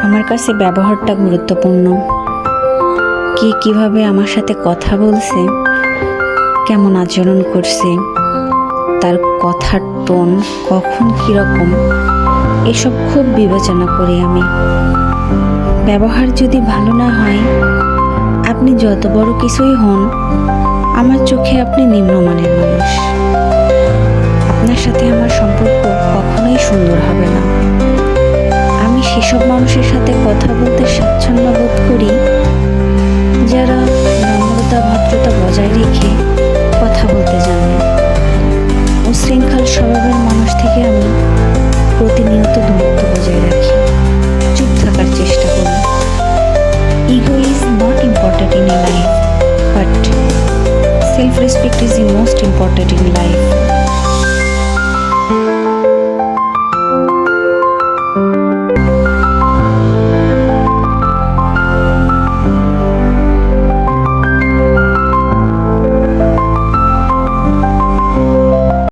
আমার কাছে ব্যবহারটা গুরুত্বপূর্ণ। কে কিভাবে আমার সাথে কথা বলছে, কেমন আচরণ করছে, তার কথার টোন কখন কীরকম, এসব খুব বিবেচনা করি আমি। ব্যবহার যদি ভালো না হয়, আপনি যত বড় কিছুই হন, আমার চোখে আপনি নিম্নমানের মানুষ। আপনার সাথে আমার সম্পর্ক কখনোই সুন্দর হবে না। আমি সেসব মানুষের সাথে কথা বলতে স্বাচ্ছন্দ্য বোধ করি যারা নম্রতা ভদ্রতা বজায় রেখে কথা বলতে জানে। উশৃঙ্খল স্বভাবের মানুষ থেকে আমি প্রতিনিয়ত দূরত্ব বজায় রাখি, চুপ থাকার চেষ্টা করি। Ego is not important in a life, but self respect is the most important in life.